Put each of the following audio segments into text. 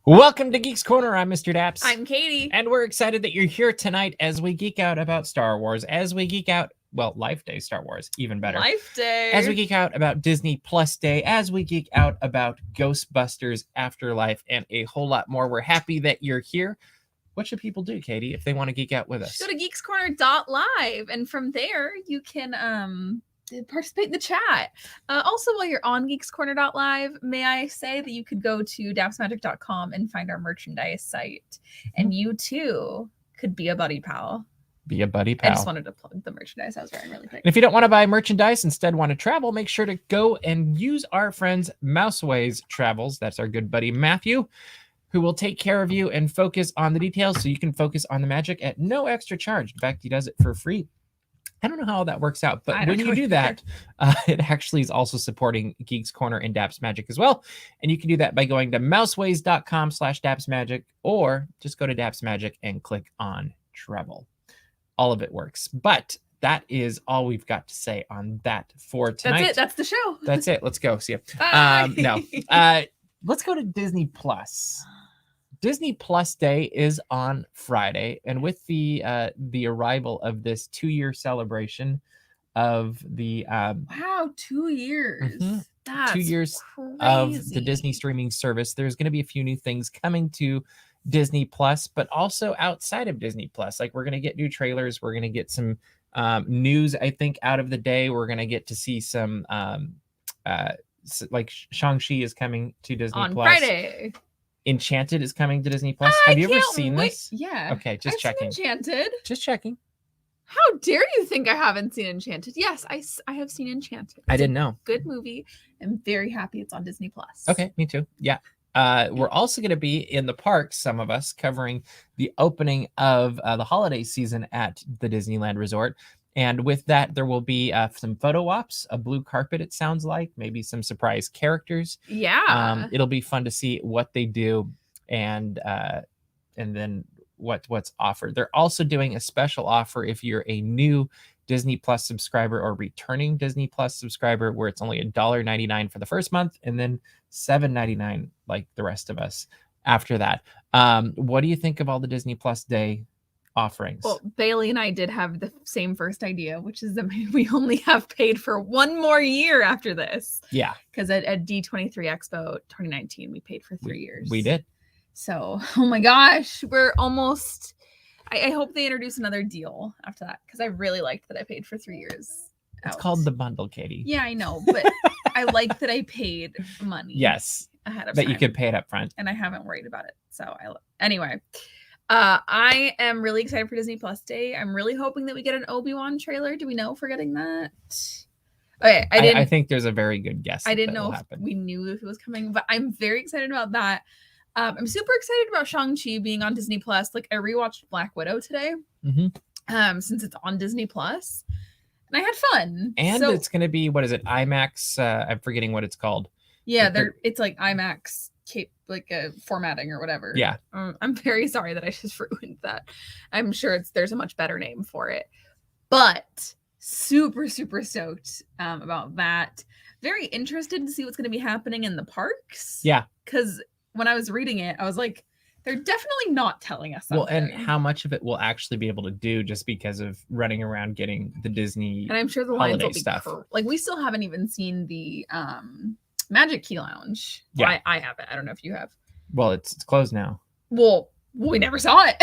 Welcome to Geeks Corner. I'm Mr. Daps. I'm Katie. And we're excited that you're here tonight as we geek out about Star Wars, as we geek out, well, Life Day Star Wars, even better. Life Day. As we geek out about Disney Plus Day, as we geek out about Ghostbusters Afterlife, and a whole lot more. We're happy that you're here. What should people do, Katie, if they want to geek out with us? Go to geekscorner.live, and from there you can participate in the chat. Also, while you're on geekscorner.live, may I say that you could go to dapsmagic.com and find our merchandise site, and you too could be a buddy pal. Be a buddy pal. I just wanted to plug the merchandise I was wearing really quick. And if you don't want to buy merchandise, instead want to travel, make sure to go and use our friends Mouseways Travels. That's our good buddy Matthew, who will take care of you and focus on the details so you can focus on the magic at no extra charge. In fact, he does it for free. I don't know how that works out, but when you do that, it actually is also supporting Geeks Corner and Daps Magic as well. And you can do that by going to mouseways.com/dapsmagic, or just go to Daps Magic and click on travel. All of it works. But that is all we've got to say on that for tonight. That's it. That's the show. That's it. Let's go. See you. Bye. No. Let's go to Disney Plus. Disney Plus Day is on Friday, and with the arrival of this 2-year celebration of the wow, 2 years. That's 2 years crazy. Of the Disney streaming service, there's going to be a few new things coming to Disney Plus, but also outside of Disney Plus. Like, we're going to get new trailers, we're going to get some news, I think, out of the day. We're going to get to see some like Shang-Chi is coming to Disney on Plus. Friday. Enchanted is coming to Disney Plus. Have you ever seen this? Yeah. Okay, just I've checking. seen Enchanted. Just checking. How dare you think I haven't seen Enchanted? Yes, I have seen Enchanted. It's I didn't know. Good movie. I'm very happy it's on Disney Plus. Okay, me too. Yeah. We're also going to be in the parks, some of us, covering the opening of the holiday season at the Disneyland Resort. And with that, there will be some photo ops, a blue carpet, it sounds like, maybe some surprise characters. Yeah. It'll be fun to see what they do and then what's offered. They're also doing a special offer if you're a new Disney Plus subscriber or returning Disney Plus subscriber, where it's only $1.99 for the first month and then $7.99 like the rest of us after that. What do you think of all the Disney Plus Day offerings? Well, Bailey and I did have the same first idea, which is that we only have paid for one more year after this. Yeah. Because at D23 Expo 2019, we paid for 3 years. We did. So, oh my gosh, we're almost... I hope they introduce another deal after that, because I really liked that I paid for 3 years. It's called the bundle, Katie. Yeah, I know, but I like that I paid money. Yes. Ahead of that time. You could pay it up front. And I haven't worried about it. So anyway, I am really excited for Disney Plus Day. I'm really hoping that we get an Obi-Wan trailer. Do we know if we're getting that? Okay, I think there's a very good guess. I didn't know if we knew if it was coming, but I'm very excited about that. I'm super excited about Shang-Chi being on Disney Plus. Like, I rewatched Black Widow today, since it's on Disney Plus, and I had fun. And it's going to be, what is it, IMAX? I'm forgetting what it's called. Yeah, it's like IMAX, formatting or whatever. Yeah. I'm very sorry that I just ruined that. I'm sure there's a much better name for it, but super, super stoked about that. Very interested to see what's going to be happening in the parks. Yeah. Because when I was reading it, I was like, they're definitely not telling us something. Well, and how much of it we'll actually be able to do just because of running around getting the Disney and I'm sure the lines will be stuff. Like, we still haven't even seen the Magic Key Lounge. Yeah. Well, I haven't. I don't know if you have. Well, it's closed now. Well, we never saw it.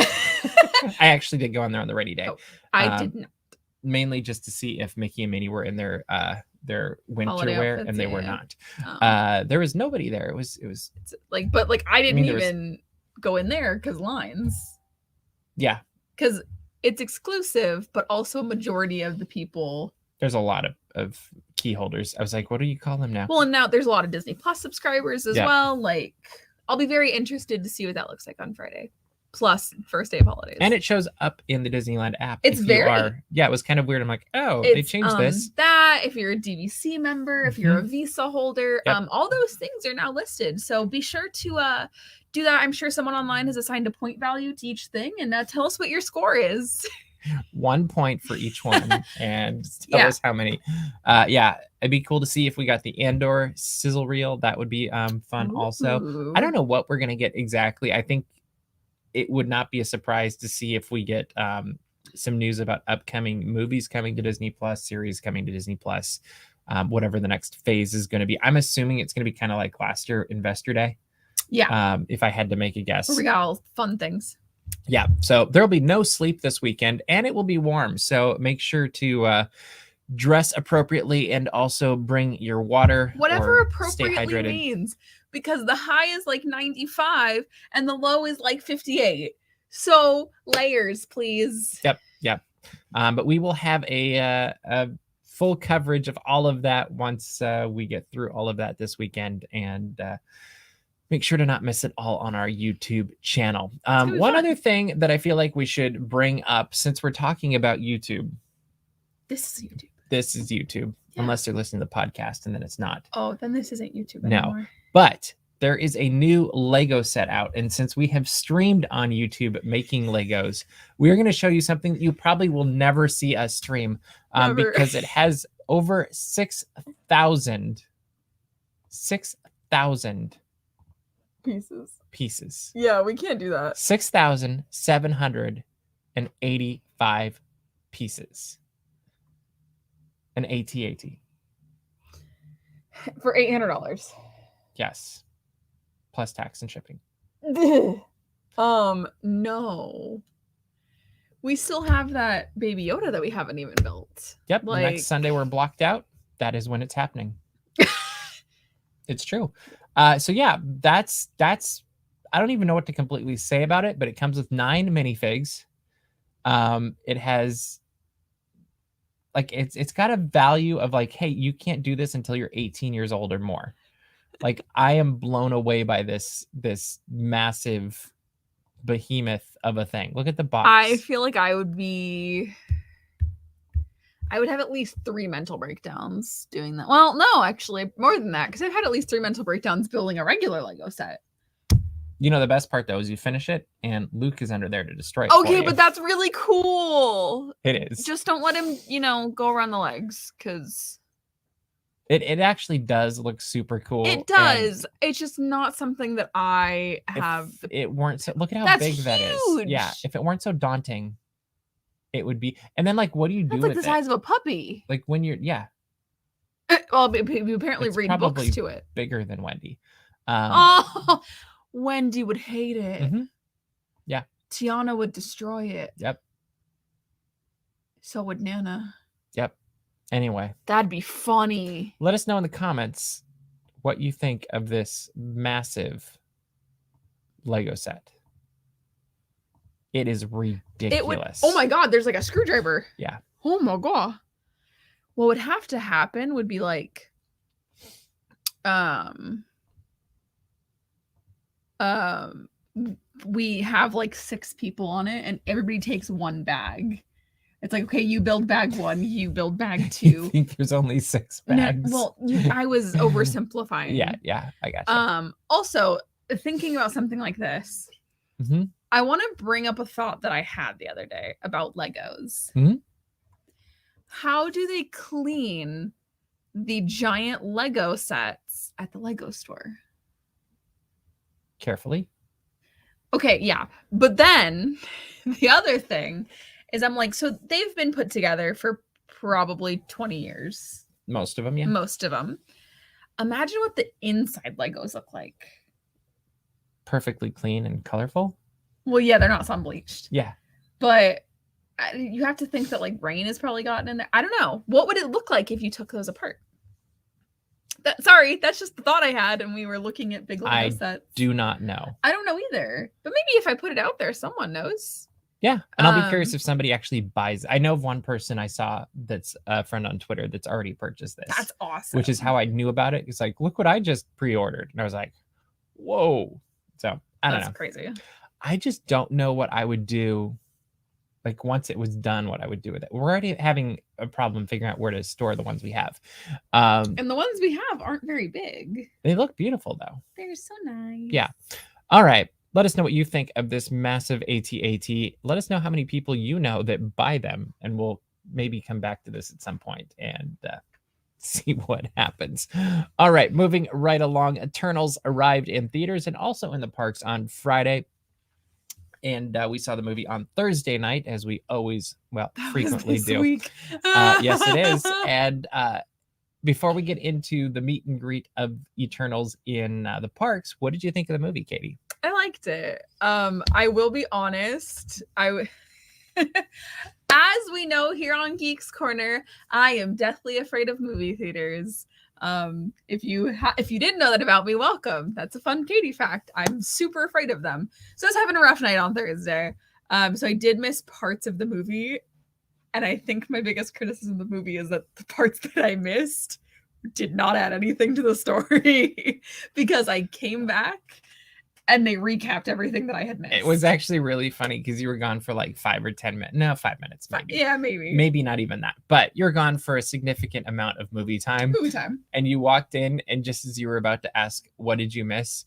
I actually did go on there on the rainy day. Oh, I did not. Mainly just to see if Mickey and Minnie were in their winter wear, outfits, and they were not. There was nobody there. It was but I didn't even go in there because lines. Yeah. Because it's exclusive, but also a majority of the people. There's a lot of key holders. I was like, what do you call them now? Well, and now there's a lot of Disney Plus subscribers as well. Like, I'll be very interested to see what that looks like on Friday. Plus first day of holidays. And it shows up in the Disneyland app. It's it was kind of weird. I'm like, oh, they changed this. That if you're a DVC member, if you're a Visa holder, all those things are now listed. So be sure to do that. I'm sure someone online has assigned a point value to each thing, and tell us what your score is. 1 point for each one, and just tell us how many. Yeah, it'd be cool to see if we got the Andor sizzle reel. That would be fun. Also, I don't know what we're gonna get exactly. I think it would not be a surprise to see if we get some news about upcoming movies coming to Disney Plus, series coming to Disney Plus, whatever the next phase is going to be. I'm assuming it's going to be kind of like last year Investor Day. Yeah. If I had to make a guess. We got all fun things. Yeah. So there'll be no sleep this weekend, and it will be warm. So make sure to dress appropriately and also bring your water. Whatever appropriately means, because the high is like 95 and the low is like 58. So layers, please. Yep. But we will have a full coverage of all of that once we get through all of that this weekend, and make sure to not miss it all on our YouTube channel. One other thing that I feel like we should bring up, since we're talking about YouTube. This is YouTube. Yeah. Unless they're listening to the podcast, and then it's not. Oh, then this isn't YouTube anymore. No, but there is a new Lego set out. And since we have streamed on YouTube making Legos, we're going to show you something you probably will never see us stream because it has over 6,000 pieces. Yeah, we can't do that. 6,785 pieces. An AT-AT. For $800. Yes. Plus tax and shipping. No. We still have that Baby Yoda that we haven't even built. Yep. Next Sunday we're blocked out. That is when it's happening. It's true. So yeah, that's I don't even know what to completely say about it, but it comes with 9 minifigs. It has like it's got a value of like, hey, you can't do this until you're 18 years old or more. Like, I am blown away by this massive behemoth of a thing. Look at the box. I feel like I would have at least 3 mental breakdowns doing that. Well, no, actually, more than that, because I've had at least 3 mental breakdowns building a regular Lego set. You know, the best part, though, is you finish it, and Luke is under there to destroy it. Okay, but that's really cool. It is. Just don't let him, go around the legs, because... It actually does look super cool. It does. It's just not something that I have. If it weren't so, look at how big that is. Yeah. If it weren't so daunting, it would be. And then, like, what do you do with it? That's like the size of a puppy. Like when you're, yeah. Well, you apparently read books to it. Bigger than Wendy. Wendy would hate it. Mm-hmm. Yeah. Tiana would destroy it. Yep. So would Nana. Yep. Anyway, that'd be funny. Let us know in the comments what you think of this massive Lego set. It is ridiculous. Oh my god, there's like a screwdriver. Yeah. Oh my god. What would have to happen would be like we have like 6 people on it and everybody takes 1 bag. It's like, okay, you build bag 1, you build bag 2. You think there's only 6 bags? No, well, I was oversimplifying. Yeah, I got you. Also, thinking about something like this, I want to bring up a thought that I had the other day about Legos. How do they clean the giant Lego sets at the Lego store? Carefully. Okay, yeah. But then the other thing is I'm like, so they've been put together for probably 20 years. Most of them, yeah. Most of them. Imagine what the inside Legos look like. Perfectly clean and colorful. Well, yeah, they're not sun bleached. Yeah. But you have to think that like rain has probably gotten in there. I don't know. What would it look like if you took those apart? Sorry, that's just the thought I had, and we were looking at big Lego sets. I do not know. I don't know either. But maybe if I put it out there, someone knows. Yeah, and I'll be curious if somebody actually buys. I know of one person I saw that's a friend on Twitter that's already purchased this. That's awesome. Which is how I knew about it. It's like, look what I just pre-ordered. And I was like, whoa. So, I don't know. That's crazy. I just don't know what I would do. Like, once it was done, what I would do with it. We're already having a problem figuring out where to store the ones we have. And the ones we have aren't very big. They look beautiful, though. They're so nice. Yeah. All right. Let us know what you think of this massive AT-AT. Let us know how many people you know that buy them, and we'll maybe come back to this at some point and see what happens. All right, moving right along. Eternals arrived in theaters and also in the parks on Friday. And we saw the movie on Thursday night, as we always, frequently do. Week. Yes, it is. And before we get into the meet and greet of Eternals in the parks, what did you think of the movie, Katie? I liked it. I will be honest. As we know here on Geeks Corner, I am deathly afraid of movie theaters. If you didn't know that about me, welcome. That's a fun Katie fact. I'm super afraid of them. So I was having a rough night on Thursday. So I did miss parts of the movie. And I think my biggest criticism of the movie is that the parts that I missed did not add anything to the story because I came back and they recapped everything that I had missed. It was actually really funny because you were gone for like 5 or 10 minutes. No, 5 minutes maybe. Yeah, maybe. Maybe not even that. But you're gone for a significant amount of movie time. And you walked in, and just as you were about to ask, what did you miss?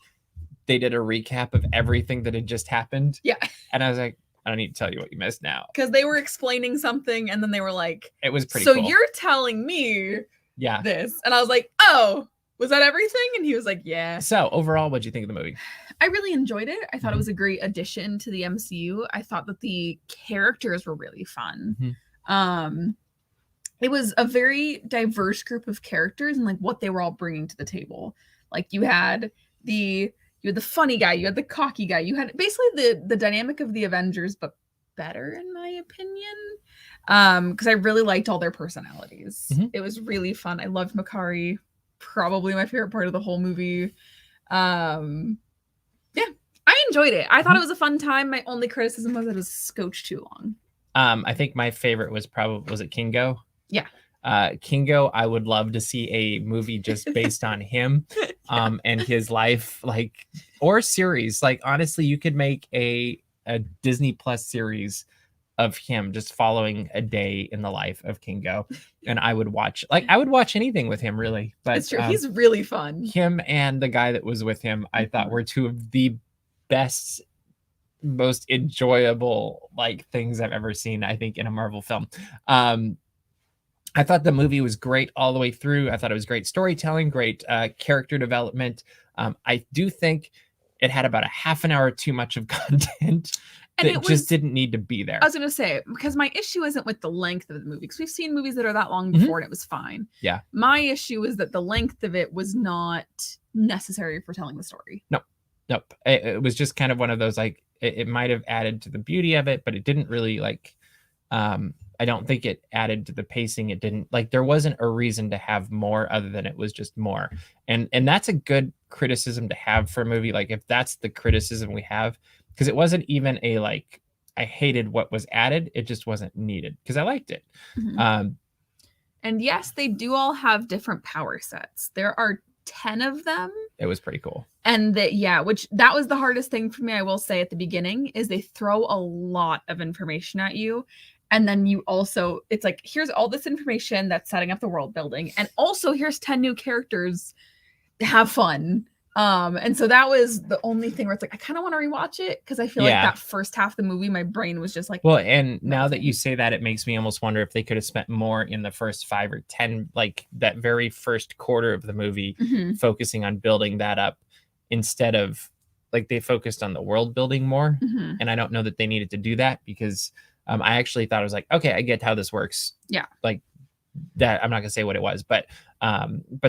They did a recap of everything that had just happened. Yeah. And I was like, I don't need to tell you what you missed now. Because they were explaining something, and then they were like, it was pretty cool. So you're telling me yeah, this. And I was like, oh, was that everything? And he was like, yeah. So overall, what'd you think of the movie? I really enjoyed it. I thought it was a great addition to the MCU. I thought that the characters were really fun. It was a very diverse group of characters and like what they were all bringing to the table. Like you had the funny guy, you had the cocky guy, you had basically the dynamic of the Avengers, but better in my opinion. Because I really liked all their personalities. It was really fun. I loved Makari. Probably my favorite part of the whole movie. Yeah, I enjoyed it. I thought it was a fun time. My only criticism was that it was scotched too long. I think my favorite was it Kingo? Yeah. Kingo, I would love to see a movie just based on him and his life, like, or series. Like, honestly, you could make a Disney Plus series of him just following a day in the life of Kingo, and I would watch anything with him, really. But it's true. He's really fun. Him and the guy that was with him, I thought were two of the best, most enjoyable like things I've ever seen, I think, in a Marvel film. I thought the movie was great all the way through. I thought it was great storytelling, great character development. I do think it had about a half an hour too much of content. And it just didn't need to be there. I was going to say, because my issue isn't with the length of the movie, because we've seen movies that are that long before and it was fine. Yeah. My issue is that the length of it was not necessary for telling the story. Nope. It was just kind of one of those, like, it might have added to the beauty of it, but it didn't really, like, I don't think it added to the pacing. It didn't, like, there wasn't a reason to have more other than it was just more. And that's a good criticism to have for a movie. Like, if that's the criticism we have, because it wasn't even a, like, I hated what was added. It just wasn't needed because I liked it. And yes, they do all have different power sets. There are 10 of them. It was pretty cool. And that was the hardest thing for me, I will say, at the beginning, is they throw a lot of information at you. And then it's like, here's all this information that's setting up the world building. And also here's 10 new characters. Have fun. And so that was the only thing where it's like, I kind of want to rewatch it because I feel like that first half of the movie, my brain was just like, well, and now that you say that, it makes me almost wonder if they could have spent more in the first 5 or 10, like that very first quarter of the movie, focusing on building that up instead of, like, they focused on the world building more. And I don't know that they needed to do that because I actually thought, I was like, okay, I get how this works. Yeah. Like that. I'm not gonna say what it was, but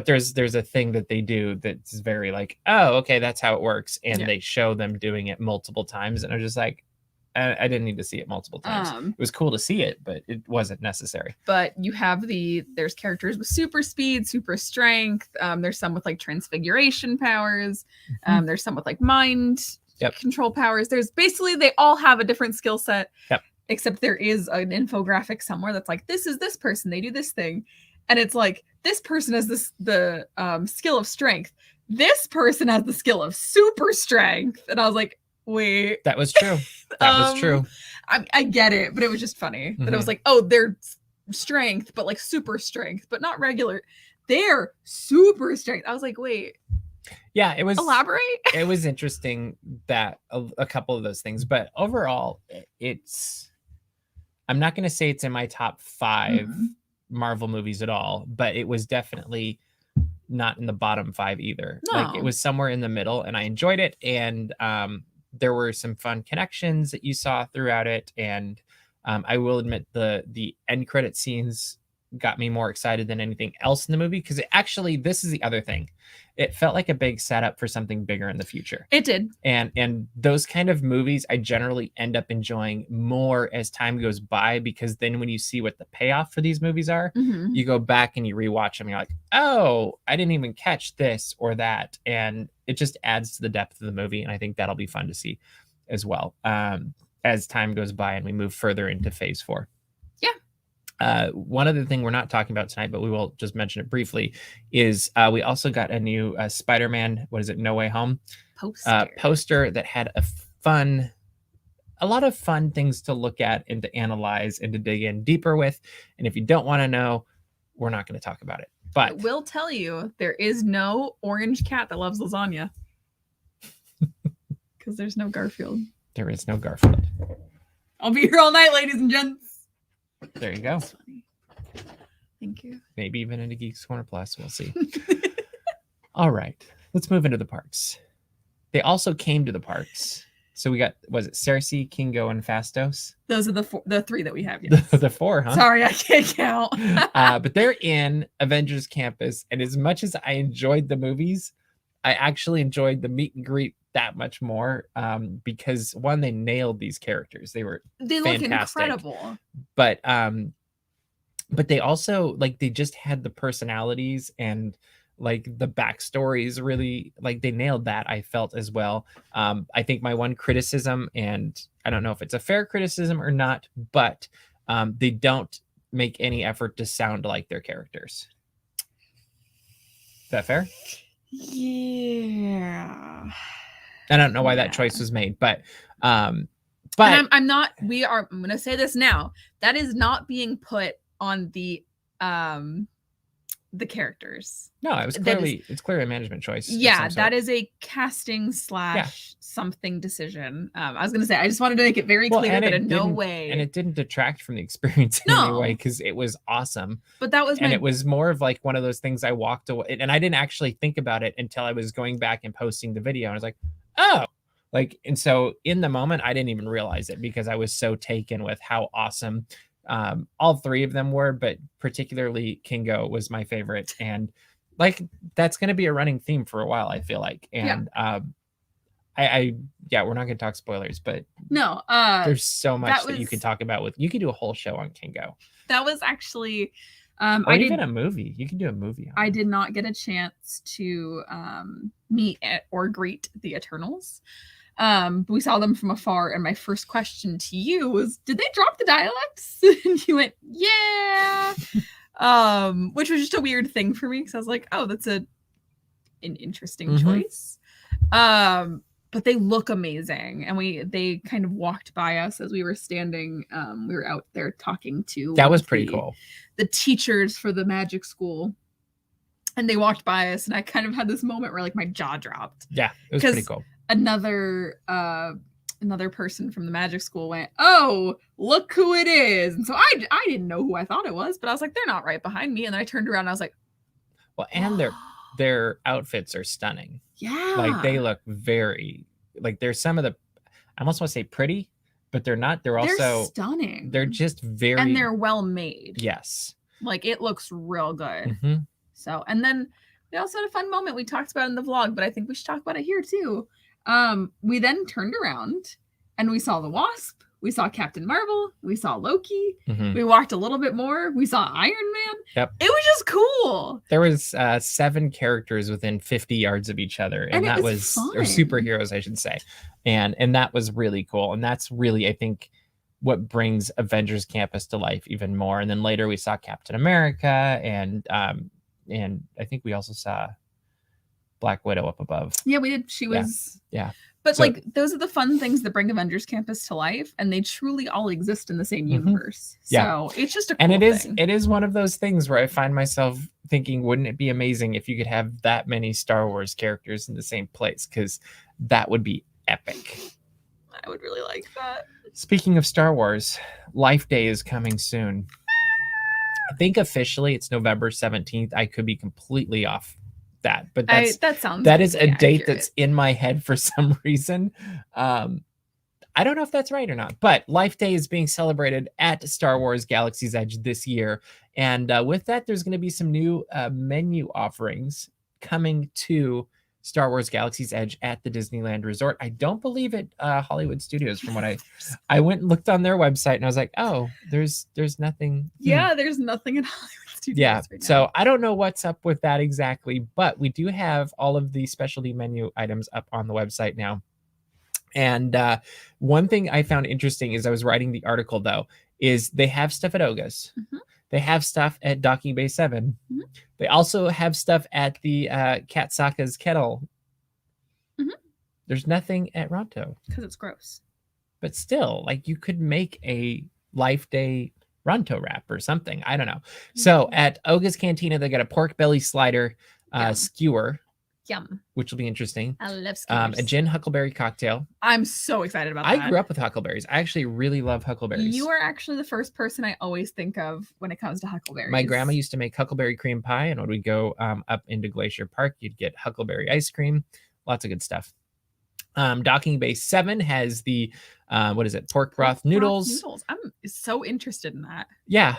there's a thing that they do that's very like, oh, okay, that's how it works. And they show them doing it multiple times. And I'm just like, I didn't need to see it multiple times. It was cool to see it, but it wasn't necessary. But you have there's characters with super speed, super strength. There's some with like transfiguration powers. There's some with like mind control powers. There's basically, they all have a different skill set. Except there is an infographic somewhere that's like, this is this person, they do this thing. And it's like, this person has the skill of strength. This person has the skill of super strength. And I was like, wait. That was true. That was true. I get it, but it was just funny. That it was like, oh, they're strength, but like super strength, but not regular. They're super strength. I was like, wait, Yeah, it was Elaborate. It was interesting that a couple of those things, but overall, I'm not going to say it's in my top 5 Marvel movies at all, but it was definitely not in the bottom 5 either. Like, it No. was somewhere in the middle, and I enjoyed it. And there were some fun connections that you saw throughout it. And I will admit the end credit scenes got me more excited than anything else in the movie, because this is the other thing. It felt like a big setup for something bigger in the future. It did. And those kind of movies I generally end up enjoying more as time goes by, because then when you see what the payoff for these movies are, you go back and you rewatch them and you're like, oh, I didn't even catch this or that. And it just adds to the depth of the movie. And I think that'll be fun to see as well, as time goes by and we move further into phase 4. One other thing we're not talking about tonight, but we will just mention it briefly, is we also got a new Spider-Man, No Way Home poster that had a lot of fun things to look at and to analyze and to dig in deeper with. And if you don't want to know, we're not going to talk about it. But I will tell you, there is no orange cat that loves lasagna. Because there's no Garfield. There is no Garfield. I'll be here all night, ladies and gents. There you go. That's funny. Thank you. Maybe even into Geeks Corner Plus. We'll see. All right. Let's move into the parks. They also came to the parks. So we got, was it Sersi, Kingo, and Phastos? Those are the 3 that we have. Yes. the 4, huh? Sorry, I can't count. But they're in Avengers Campus. And as much as I enjoyed the movies, I actually enjoyed the meet and greet that much more, because one, they nailed these characters. They look incredible. But they also, like, they just had the personalities and like the backstories really, like, they nailed that, I felt, as well. I think my one criticism, and I don't know if it's a fair criticism or not, but they don't make any effort to sound like their characters. Is that fair? Yeah. I don't know why that choice was made, but I'm gonna say this now. That is not being put on the characters. No, it's clearly a management choice. Yeah, that is a casting / something decision. I was gonna say, I just wanted to make it very clear that in no way. And it didn't detract from the experience in any way, because it was awesome. But that was it was more of like one of those things I walked away, and I didn't actually think about it until I was going back and posting the video. And I was like, oh, like, and so in the moment, I didn't even realize it, because I was so taken with how awesome all 3 of them were, but particularly Kingo was my favorite. And like, that's going to be a running theme for a while, I feel like. And we're not going to talk spoilers, but no, there's so much that you could talk about you could do a whole show on Kingo. That was actually or even a movie. You can do a movie on it. Did not get a chance to meet or greet the Eternals. We saw them from afar, and my first question to you was, did they drop the dialects? And you went, yeah. Which was just a weird thing for me, because I was like, oh, that's an interesting choice. But they look amazing, and they kind of walked by us as we were standing. We were out there talking to that was pretty cool. The teachers for the magic school. And they walked by us, and I kind of had this moment where like my jaw dropped. Yeah, it was pretty cool. Another person from the magic school went, oh, look who it is. And so I didn't know who I thought it was, but I was like, they're not right behind me. And then I turned around and I was like, well, and their outfits are stunning. Yeah. Like, they look very, like, they're some of the, I almost want to say pretty, but they're not. They're also stunning. They're just very, and they're well made. Yes. Like, it looks real good. So, and then we also had a fun moment we talked about in the vlog, but I think we should talk about it here too. We then turned around and we saw the Wasp, we saw Captain Marvel, we saw Loki, we walked a little bit more, we saw Iron Man. Yep. It was just cool. There was 7 characters within 50 yards of each other, and that was fun. Or superheroes, I should say. And that was really cool. And that's really, I think, what brings Avengers Campus to life even more. And then later we saw Captain America, and I think we also saw Black Widow up above. Yeah, we did. She was But So- like those are the fun things that bring Avengers Campus to life, and they truly all exist in the same universe. Yeah. So it's just a cool And thing. it is one of those things where I find myself thinking, wouldn't it be amazing if you could have that many Star Wars characters in the same place? Because that would be epic. I would really like that. Speaking of Star Wars, Life Day is coming soon. I think officially it's November 17th. I could be completely off that, but that is a vaguely date accurate. that's in my head for some reason. I don't know if that's right or not, but Life Day is being celebrated at Star Wars Galaxy's Edge this year. And with that, there's going to be some new menu offerings coming to Star Wars Galaxy's Edge at the Disneyland Resort. I don't believe it Hollywood Studios, from what I went and looked on their website, and I was like, oh, there's nothing. Yeah, there's nothing in Hollywood Studios Yeah, right now. so I don't know what's up with that exactly, but we do have all of the specialty menu items up on the website now. And one thing I found interesting is I was writing the article, though, is they have stuff at Oga's. Mhm. They have stuff at Docking Bay 7. Mhm. They also have stuff at the Katsaka's Kettle. Mhm. There's nothing at Ronto. Because it's gross. But still, like, you could make a Life Day Ronto wrap or something. I don't know. So at Oga's Cantina, they got a pork belly slider Yum. skewer, Yum. which will be interesting. I love skewers. A gin huckleberry cocktail. I'm so excited about I that. grew up with huckleberries. I actually really love huckleberries. You are actually the first person I always think of when it comes to huckleberries. My grandma used to make huckleberry cream pie, and when we go up into Glacier Park, you'd get huckleberry ice cream. Lots of good stuff. Docking Bay 7 has the what is it? Pork broth noodles. I'm so interested in that. Yeah.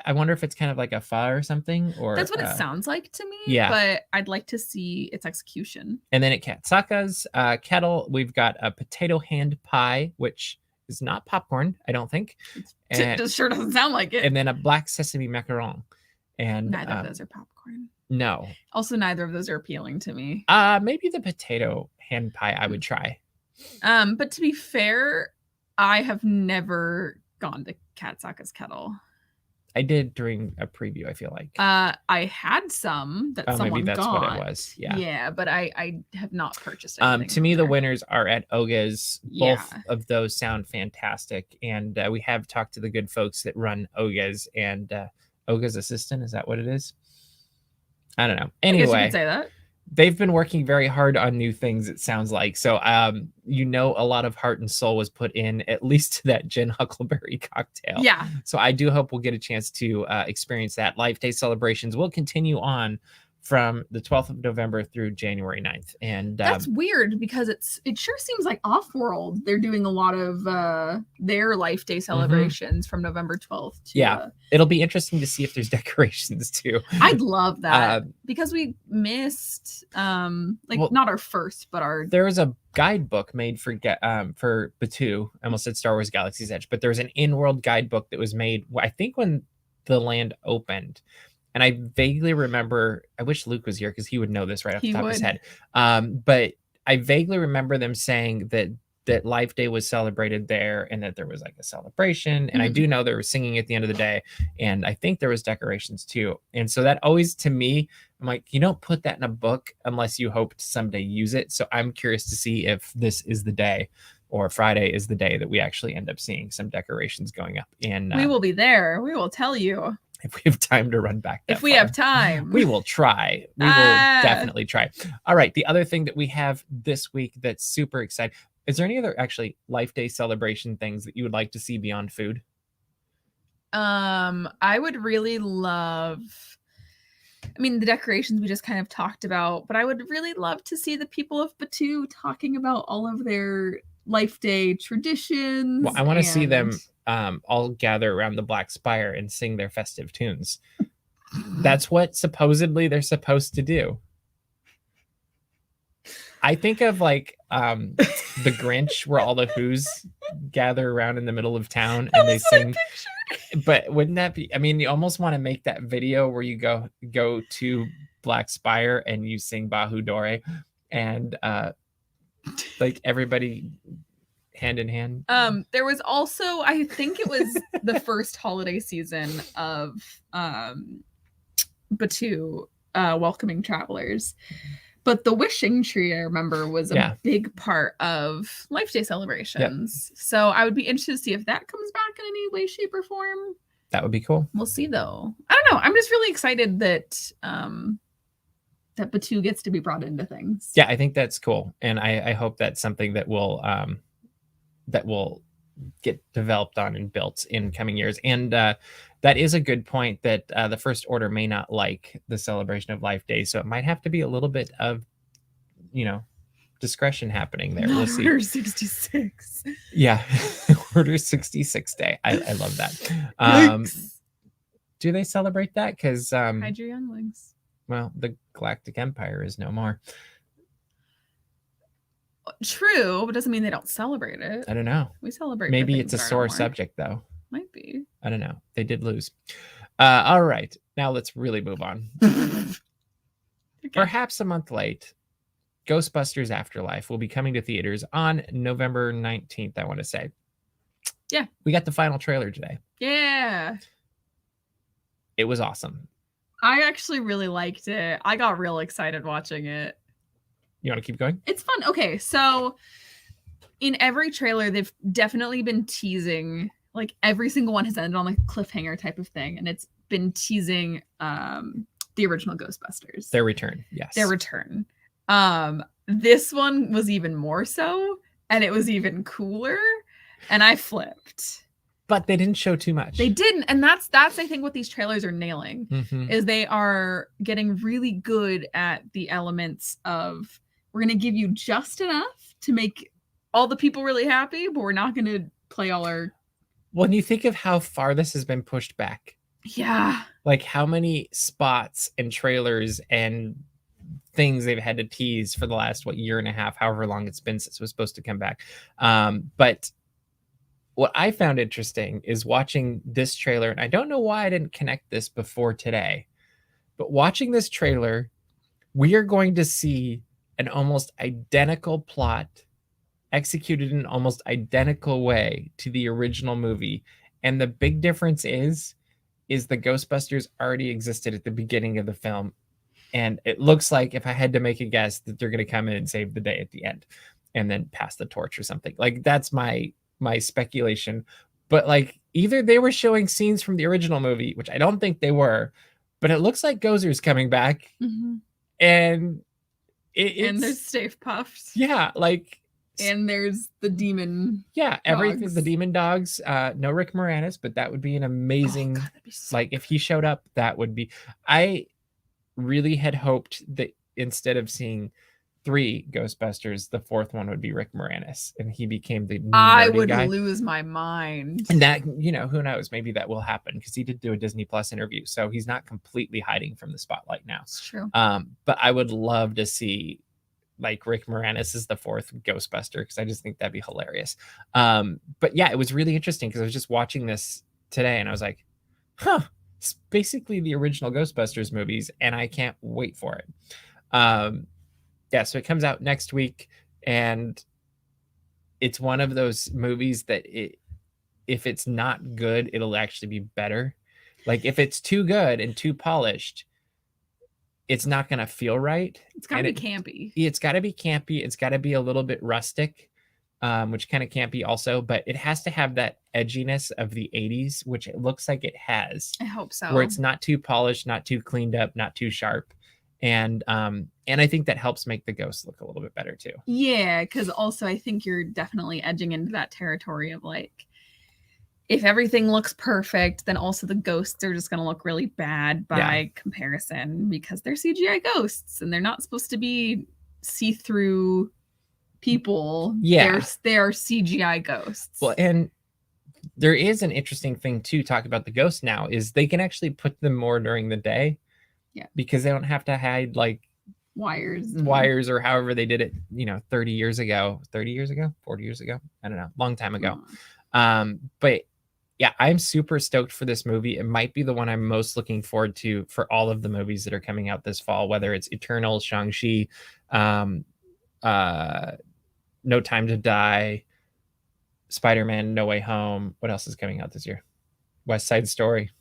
I wonder if it's kind of like a pho or something, or That's what it sounds like to me. yeah. But I'd like to see its execution. And then at Katsaka's Kettle, we've got a potato hand pie, which is not popcorn, I don't think. It just sure doesn't sound like it. And then a black sesame macaron. And Neither of those are popcorn. No. Also, neither of those are appealing to me. Maybe the potato hand pie I would try. But to be fair, I have never gone to Katsaka's Kettle. I did during a preview, I feel like. I had some that someone maybe that's got. what it was. Yeah. Yeah, but I have not purchased anything. To me, from the there. winners are at Oga's. Yeah. Both of those sound fantastic. And we have talked to the good folks that run Oga's, and Oga's assistant. Is that what it is? I don't know. I guess you Anyway, could say that. they've been working very hard on new things, it sounds like. So, a lot of heart and soul was put in, at least to that gin huckleberry cocktail. Yeah. So I do hope we'll get a chance to experience that. Life Day celebrations will continue on from the 12th of November through January 9th. And That's weird because it sure seems like Off-World, they're doing a lot of their Life Day celebrations from November 12th to Yeah. It'll be interesting to see if there's decorations too. I'd love that because we missed not our first, but our There was a guidebook made for Batuu. I almost said Star Wars Galaxy's Edge, but there was an in-world guidebook that was made, I think, when the land opened. And I vaguely remember, I wish Luke was here because he would know this right off the top of his head. But I vaguely remember them saying that Life Day was celebrated there and that there was like a celebration. And I do know there was singing at the end of the day. And I think there was decorations too. And so that always, to me, I'm like, you don't put that in a book unless you hope to someday use it. So I'm curious to see if this is the day, or Friday is the day, that we actually end up seeing some decorations going up. And we will be there. We will tell you. If we have time to run back. If we have time. We will try. We will definitely try. All right. The other thing that we have this week that's super exciting. Is there any other actually Life Day celebration things that you would like to see beyond food? I would really love, the decorations we just kind of talked about, but I would really love to see the people of Batuu talking about all of their Life Day traditions. Well, I want to see them all gather around the Black Spire and sing their festive tunes. That's what supposedly they're supposed to do. I think of like the Grinch, where all the Who's gather around in the middle of town and they sing. But wouldn't that be? You almost want to make that video where you go to Black Spire and you sing Bahu Dore, and like everybody hand in hand. There was also, I think it was the first holiday season of Batuu welcoming travelers. But the wishing tree, I remember, was a Yeah. big part of Life Day celebrations. So I would be interested to see if that comes back in any way, shape, or form. That would be cool. We'll see, though. I don't know. I'm just really excited that that Batuu gets to be brought into things. Yeah, I think that's cool, and I hope that's something that will get developed on and built in coming years. And that is a good point that the First Order may not like the celebration of Life Day, so it might have to be a little bit of, discretion happening there. We'll see. Order 66. Yeah, Order 66 Day. I love that. Yikes. Do they celebrate that? Because Hide your younglings. well, the Galactic Empire is no more. True, but doesn't mean they don't celebrate it. I don't know. We celebrate. Maybe it's a sore subject, though. Might be. I don't know. They did lose. All right. Now let's really move on. Okay. Perhaps a month late, Ghostbusters Afterlife will be coming to theaters on November 19th, I want to say. Yeah. We got the final trailer today. Yeah. It was awesome. I actually really liked it. I got real excited watching it. You want to keep going? It's fun. Okay, so in every trailer, they've definitely been teasing, like every single one has ended on like a cliffhanger type of thing, and it's been teasing the original Ghostbusters. Their return, yes. Their return. This one was even more so, and it was even cooler, and I flipped. But they didn't show too much. They didn't, and that's I think what these trailers are nailing. Mhm. Is they are getting really good at the elements of, we're going to give you just enough to make all the people really happy, but we're not going to play all our... When you think of how far this has been pushed back, Yeah. like how many spots and trailers and things they've had to tease for the last, year and a half, however long it's been since it was supposed to come back. But what I found interesting is watching this trailer, and I don't know why I didn't connect this before today, but watching this trailer, we are going to see an almost identical plot executed in an almost identical way to the original movie. And the big difference is the Ghostbusters already existed at the beginning of the film. And it looks like, if I had to make a guess, that they're going to come in and save the day at the end and then pass the torch or something. Like, that's my speculation. But like, either they were showing scenes from the original movie, which I don't think they were, but it looks like Gozer's coming back. Mm-hmm. And and there's Stave Puffs. Yeah, like, and there's the demon. Yeah, everything. Dogs. The demon dogs. No Rick Moranis, but that would be an amazing. Oh, God, that'd be so like, if he showed up, that would be. I really had hoped that instead of seeing 3 Ghostbusters, the 4th one would be Rick Moranis, and he became the I would guy. lose my mind. And that, who knows? Maybe that will happen, because he did do a Disney Plus interview, so he's not completely hiding from the spotlight now. It's true. But I would love to see, like, Rick Moranis is the 4th Ghostbuster, because I just think that'd be hilarious. But yeah, it was really interesting, because I was just watching this today, and I was like, huh, it's basically the original Ghostbusters movies, and I can't wait for it. Yeah, so it comes out next week, and it's one of those movies that if it's not good, it'll actually be better. Like, if it's too good and too polished, it's not going to feel right. It's got to be campy. It's got to be campy. It's got to be a little bit rustic, which kind of campy also, but it has to have that edginess of the 80s, which it looks like it has. I hope so. Where it's not too polished, not too cleaned up, not too sharp. And I think that helps make the ghosts look a little bit better too. Yeah, because also I think you're definitely edging into that territory of, like, if everything looks perfect, then also the ghosts are just going to look really bad by comparison, because they're CGI ghosts and they're not supposed to be see-through people. Yeah. They are CGI ghosts. Well, and there is an interesting thing to talk about the ghosts now, is they can actually put them more during the day. Yeah. Because they don't have to hide, like, wires or however they did it, 30 years ago, 40 years ago. I don't know, long time ago. But yeah, I'm super stoked for this movie. It might be the one I'm most looking forward to for all of the movies that are coming out this fall, whether it's Eternal, Shang-Chi, No Time to Die, Spider-Man, No Way Home. What else is coming out this year? West Side Story.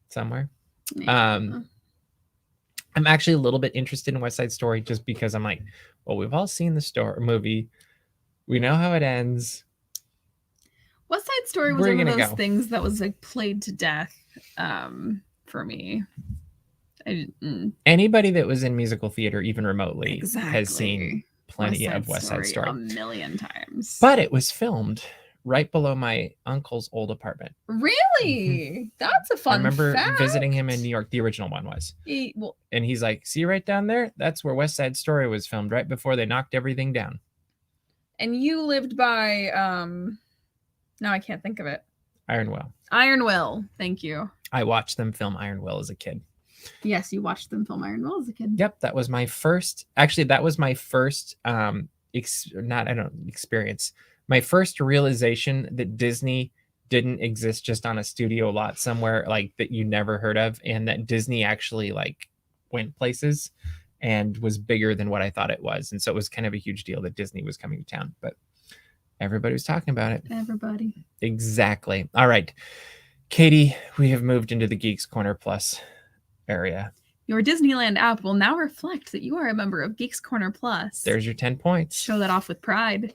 Somewhere. Yeah. I'm actually a little bit interested in West Side Story just because I'm like, well, we've all seen the movie. We know how it ends. West Side Story was Where are you one of gonna those go? things that was like played to death for me. Anybody that was in musical theater, even remotely, has seen Exactly. plenty of West Side Story. a million times. But it was filmed right below my uncle's old apartment. Really? That's a fun I remember fact. visiting him in New York. The original one was. Well, And he's like, see right down there? That's where West Side Story was filmed, right before they knocked everything down. and you lived by now I can't think of it. Iron Will. Iron Will. Thank you. I watched them film Iron Will as a kid. Yes, you watched them film Iron Will as a kid. Yep, that was my first. Actually, that was my first experience. My first realization that Disney didn't exist just on a studio lot somewhere like that you never heard of, and that Disney actually like went places and was bigger than what I thought it was. And so it was kind of a huge deal that Disney was coming to town, but everybody was talking about it. Everybody. Exactly. All right, Katie, we have moved into the Geeks Corner Plus area. Your Disneyland app will now reflect that you are a member of Geeks Corner Plus. There's your 10 points. Show that off with pride.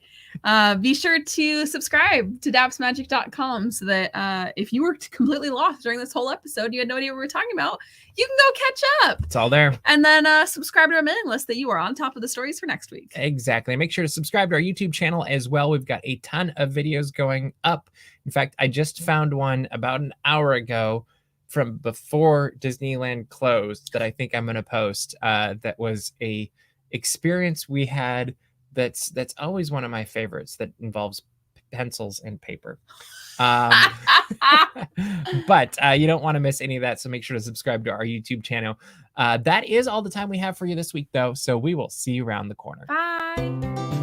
Be sure to subscribe to dapsmagic.com so that if you were completely lost during this whole episode, you had no idea what we were talking about, you can go catch up. It's all there. And then subscribe to our mailing list that you are on top of the stories for next week. Exactly. Make sure to subscribe to our YouTube channel as well. We've got a ton of videos going up. In fact, I just found one about an hour ago from before Disneyland closed that I think I'm going to post. That was a experience we had that's always one of my favorites, that involves pencils and paper. But you don't want to miss any of that, so make sure to subscribe to our YouTube channel. That is all the time we have for you this week, though, so we will see you around the corner. Bye.